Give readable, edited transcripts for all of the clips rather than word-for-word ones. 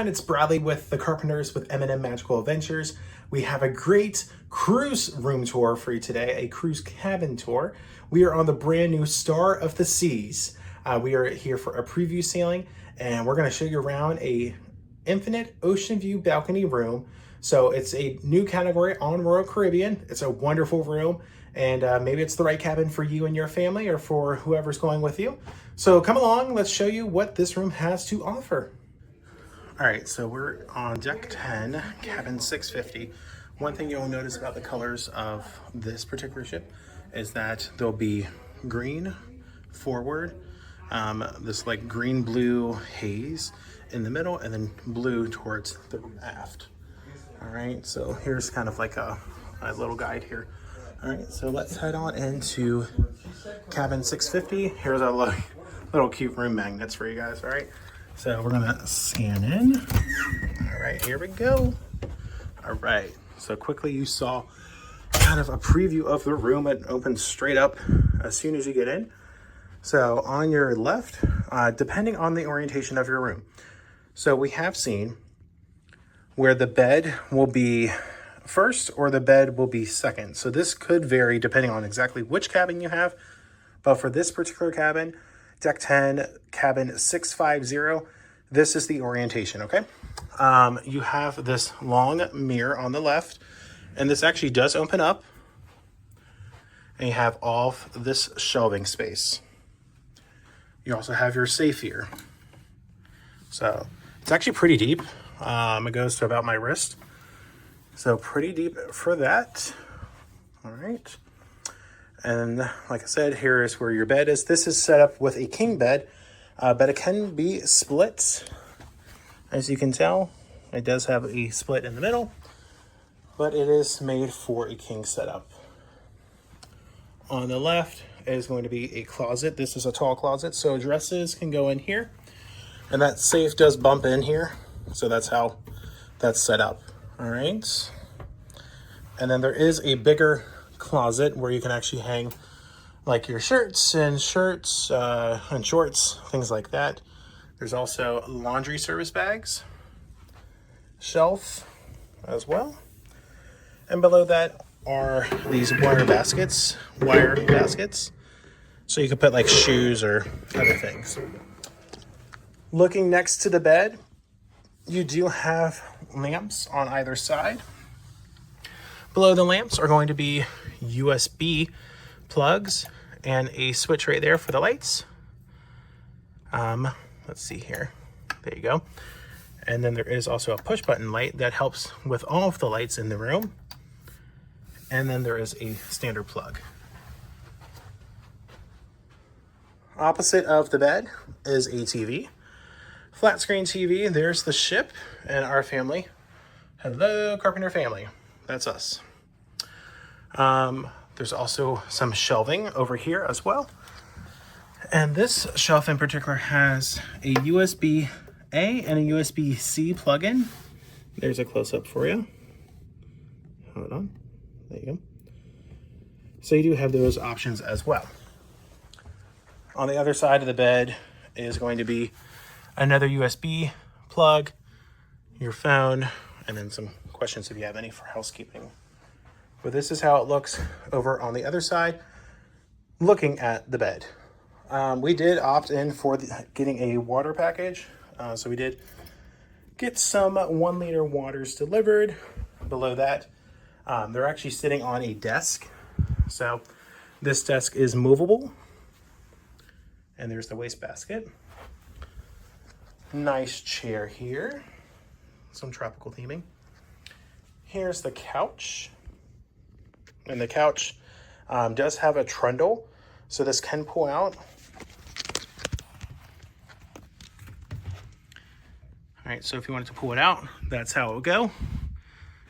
everyone, it's Bradley with the Carpenters with M&M Magical Adventures. We have a great cruise room tour for you today, a cruise cabin tour. We are on the brand new Star of the Seas. We are here for a preview sailing, and we're going to show you around a infinite ocean view balcony room. So it's a new category on Royal Caribbean. It's a wonderful room, and maybe it's the right cabin for you and your family or for whoever's going with you. So come along, let's show you what this room has to offer. All right, so we're on deck 10, cabin 650. One thing you'll notice about the colors of this particular ship is that there'll be green forward, this like green blue haze in the middle, and then blue towards the aft. All right, so here's kind of like a little guide here. All right, so let's head on into cabin 650. Here's our little cute room magnets for you guys. All right, so we're gonna scan in. All right, here we go. All right, so quickly you saw kind of a preview of the room. It opens straight up as soon as you get in. So on your left, depending on the orientation of your room. So we have seen where the bed will be first or the bed will be second. So this could vary depending on exactly which cabin you have. But for this particular cabin, deck 10, cabin 650, this is the orientation, okay? You have this long mirror on the left, and this actually does open up. And you have all this shelving space. You also have your safe here. So it's actually pretty deep. It goes to about my wrist. So pretty deep for that. All right. And like I said, here is where your bed is. This is set up with a king bed, but it can be split. As you can tell, it does have a split in the middle, but it is made for a king setup. On the left is going to be a closet. This is a tall closet, so dresses can go in here. And that safe does bump in here. So that's how that's set up. All right. And then there is a bigger closet where you can actually hang like your shirts and shorts, things like that. There's also laundry service bags, shelf as well. And below that are these wire baskets. So you can put like shoes or other things. Looking next to the bed, you do have lamps on either side. Below the lamps are going to be USB plugs and a switch right there for the lights. Let's see here. There you go. And then there is also a push button light that helps with all of the lights in the room. And then there is a standard plug. Opposite of the bed is a TV. Flat screen TV, there's the ship and our family. Hello, Carpenter family. That's us. There's also some shelving over here as well. And this shelf in particular has a USB-A and a USB-C plug-in. There's a close-up for you. Hold on. There you go. So you do have those options as well. On the other side of the bed is going to be another USB plug, your phone, and then some questions if you have any for housekeeping. But this is how it looks over on the other side, looking at the bed. We did opt in for getting a water package. So we did get some 1 liter waters delivered. Below that, they're actually sitting on a desk. So this desk is movable. And there's the wastebasket. Nice chair here. Some tropical theming. Here's the couch. And the couch does have a trundle, so this can pull out. All right, so if you wanted to pull it out, that's how it would go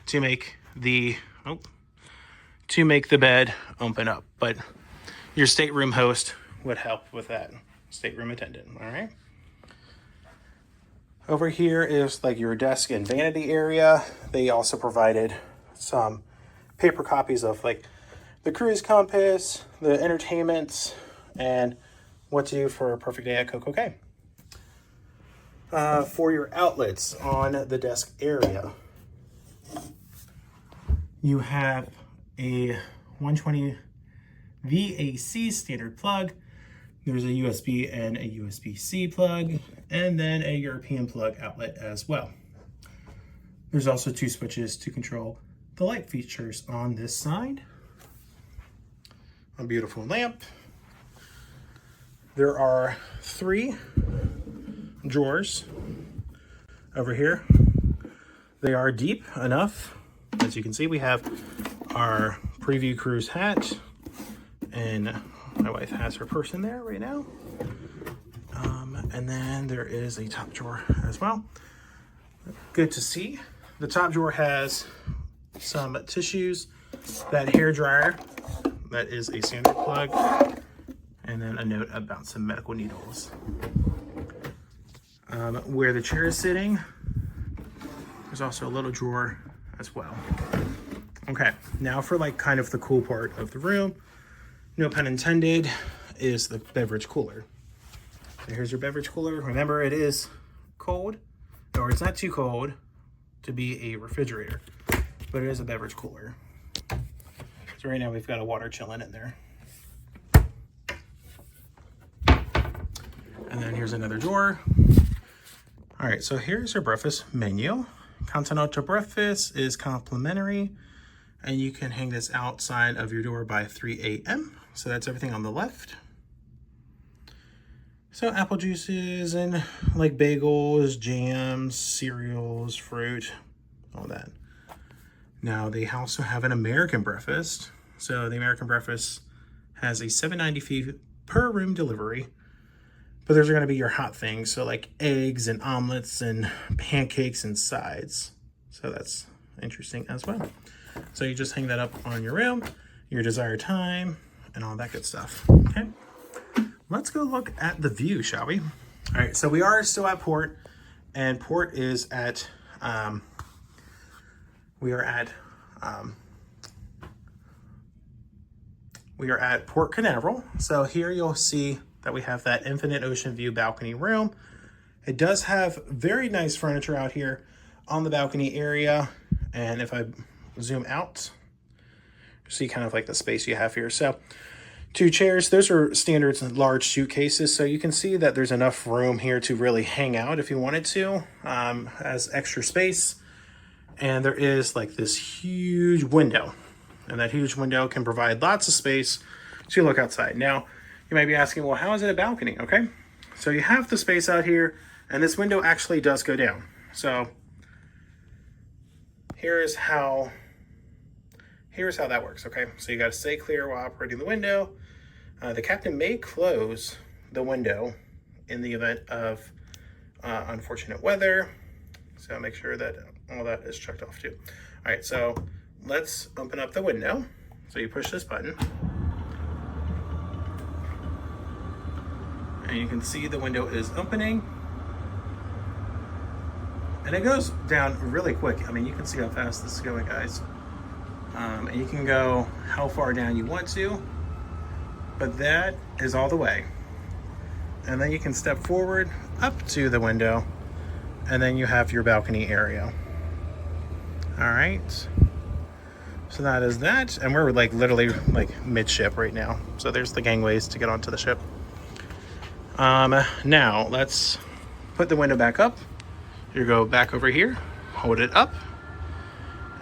to make the bed open up. But your stateroom host would help with that, stateroom attendant. All right. Over here is like your desk and vanity area. They also provided some paper copies of like the cruise compass, the entertainment, and what to do for a perfect day at Coco Cay. For your outlets on the desk area, you have a 120 VAC standard plug. There's a USB and a USB-C plug, and then a European plug outlet as well. There's also 2 switches to control the light features on this side. A beautiful lamp. There are 3 drawers over here. They are deep enough. As you can see, we have our preview cruise hat, and my wife has her purse in there right now. And then there is a top drawer as well. Good to see. The top drawer has some tissues, that hair dryer, that is a standard plug, and then a note about some medical needles. Where the chair is sitting, there's also a little drawer as well. Okay, now for like kind of the cool part of the room, no pun intended, is the beverage cooler. So here's your beverage cooler. Remember, it is cold, or it's not too cold to be a refrigerator, but it is a beverage cooler. So right now we've got a water chilling in there. And then here's another drawer. All right, so here's your breakfast menu. Continental breakfast is complimentary, and you can hang this outside of your door by 3 a.m. So that's everything on the left. So apple juices and like bagels, jams, cereals, fruit, all that. Now they also have an American breakfast. So the American breakfast has a $7.90 fee per room delivery, but those are gonna be your hot things. So like eggs and omelets and pancakes and sides. So that's interesting as well. So you just hang that up on your room, your desired time, and all that good stuff, okay? Let's go look at the view, shall we? All right, so we are still at port, and port is at, we are at Port Canaveral. So here you'll see that we have that infinite ocean view balcony room. It does have very nice furniture out here on the balcony area. And if I zoom out, you see kind of like the space you have here. So 2 chairs, those are standard large suitcases. So you can see that there's enough room here to really hang out if you wanted to, as extra space. And there is like this huge window, and that huge window can provide lots of space to look outside. Now, you might be asking, well, how is it a balcony? Okay, so you have the space out here, and this window actually does go down. So here's how that works, okay? So you gotta stay clear while operating the window. The captain may close the window in the event of unfortunate weather. So make sure that all that is checked off too. All right, so let's open up the window. So you push this button, and you can see the window is opening. And it goes down really quick. I mean, you can see how fast this is going, guys. And you can go how far down you want to, but that is all the way. And then you can step forward up to the window, and then you have your balcony area. All right. So that is that. And we're like literally like midship right now. So there's the gangways to get onto the ship. Now let's put the window back up. You go back over here, hold it up,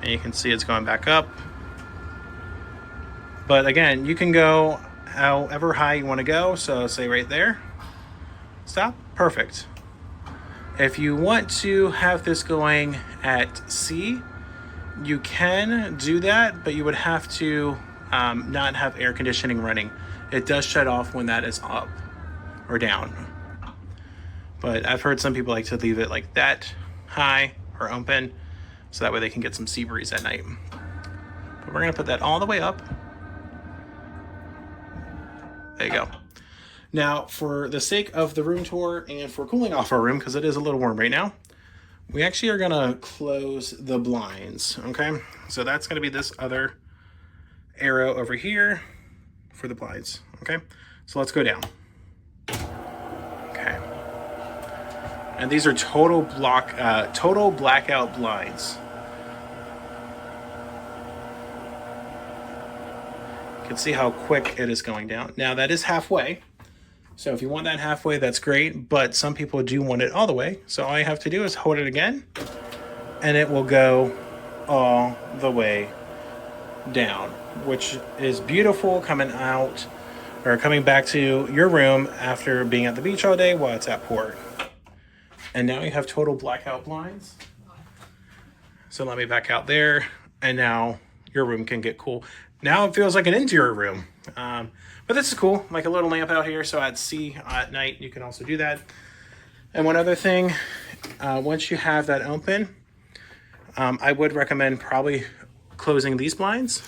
and you can see it's going back up. But again, you can go however high you want to go. So say right there, stop, perfect. If you want to have this going at sea, you can do that, but you would have to not have air conditioning running. It does shut off when that is up or down. But I've heard some people like to leave it like that high or open, so that way they can get some sea breeze at night. But we're gonna put that all the way up. There you go. Now, for the sake of the room tour and for cooling off our room, because it is a little warm right now, we actually are gonna close the blinds, okay? So that's gonna be this other arrow over here for the blinds, okay? So let's go down. Okay. And these are total blackout blinds. You can see how quick it is going down. Now that is halfway. So if you want that halfway, that's great, but some people do want it all the way. So all you have to do is hold it again, and it will go all the way down, which is beautiful coming out or coming back to your room after being at the beach all day while it's at port. And now you have total blackout blinds. So let me back out there, and now your room can get cool. Now it feels like an interior room. But this is cool, like a little lamp out here, so at sea at night you can also do that. And one other thing, once you have that open, I would recommend probably closing these blinds,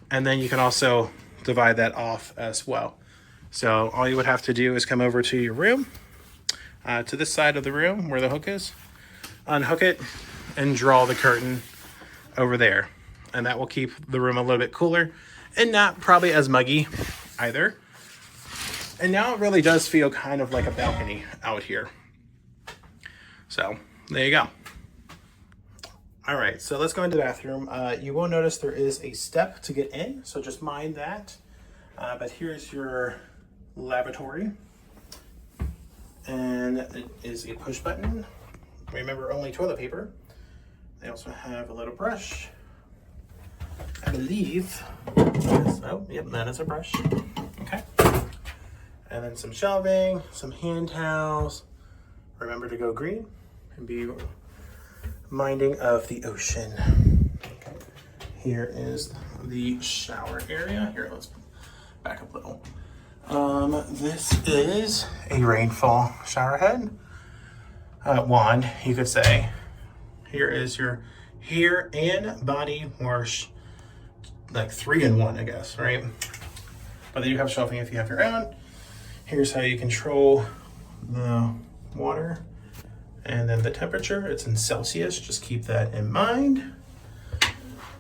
and then you can also divide that off as well. So all you would have to do is come over to your room, to this side of the room where the hook is, unhook it, and draw the curtain over there. And that will keep the room a little bit cooler and not probably as muggy either. And now it really does feel kind of like a balcony out here. So there you go. All right, so let's go into the bathroom. You will notice there is a step to get in, so just mind that. But here's your lavatory. And it is a push button. Remember, only toilet paper. They also have a little brush. I believe, oh, yep, that is a brush. Okay. And then some shelving, some hand towels. Remember to go green and be minding of the ocean. Okay. Here is the shower area. Here, let's back up a little. This is a rainfall shower head. Wand, you could say. Here is your hair and body wash, like 3-in-1, I guess, right? But then you have shelving if you have your own. Here's how you control the water and then the temperature. It's in Celsius, just keep that in mind.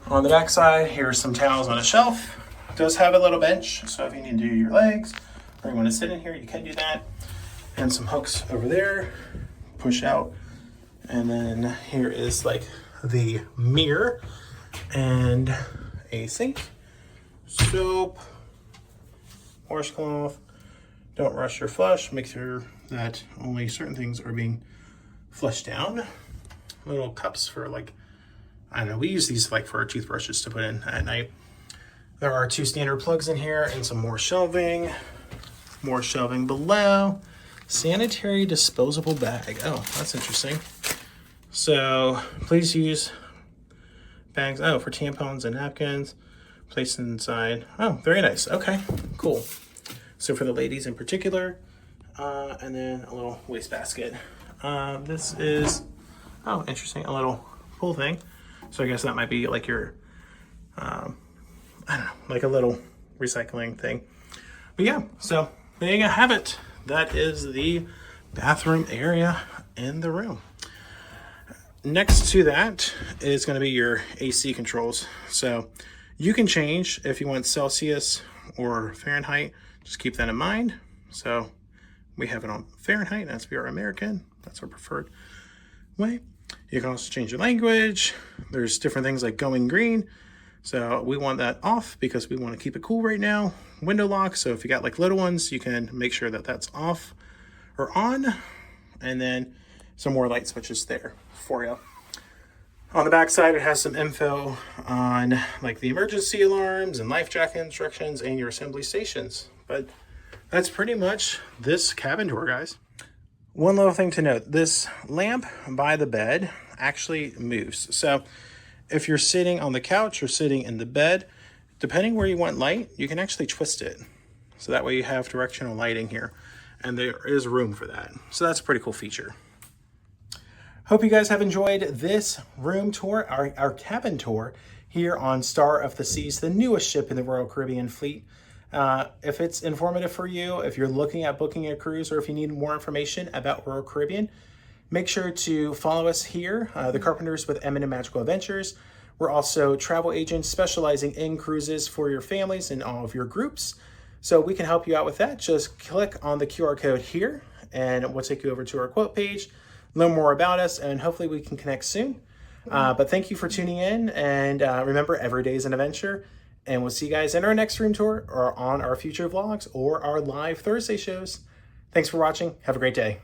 On the back side, here's some towels on a shelf. It does have a little bench, so if you need to do your legs or you want to sit in here, you can do that. And some hooks over there, push out. And then here is like the mirror and a sink, soap, washcloth. Don't rush your flush. Make sure that only certain things are being flushed down. Little cups for, like, I don't know, we use these like for our toothbrushes to put in at night. There are 2 standard plugs in here and some more shelving below. Sanitary disposable bag. Oh, that's interesting. So please use bags, for tampons and napkins placed inside. Oh, very nice. Okay, cool. So for the ladies in particular, and then a little waste basket. This is, oh, interesting, a little pull thing. So I guess that might be like your, I don't know, like a little recycling thing. But yeah, so there you have it. That is the bathroom area in the room. Next to that is going to be your AC controls. So you can change if you want Celsius or Fahrenheit. Just keep that in mind. So we have it on Fahrenheit, as we are American. That's our preferred way. You can also change your language. There's different things like going green. So we want that off because we want to keep it cool right now. Window lock. So if you got like little ones, you can make sure that that's off or on. And then some more light switches there for you. On the back side, it has some info on like the emergency alarms and life jacket instructions and your assembly stations. But that's pretty much this cabin tour, guys. One little thing to note, this lamp by the bed actually moves. So if you're sitting on the couch or sitting in the bed, depending where you want light, you can actually twist it. So that way you have directional lighting here, and there is room for that. So that's a pretty cool feature. Hope you guys have enjoyed this room tour, our cabin tour here on Star of the Seas, the newest ship in the Royal Caribbean fleet. If it's informative for you, if you're looking at booking a cruise, or if you need more information about Royal Caribbean, make sure to follow us here, the Carpenters with M&M Magical Adventures. We're also travel agents specializing in cruises for your families and all of your groups. So we can help you out with that. Just click on the QR code here and we'll take you over to our quote page, learn more about us, and hopefully we can connect soon. But thank you for tuning in, and remember, every day is an adventure, and we'll see you guys in our next room tour or on our future vlogs or our live Thursday shows. Thanks for watching. Have a great day.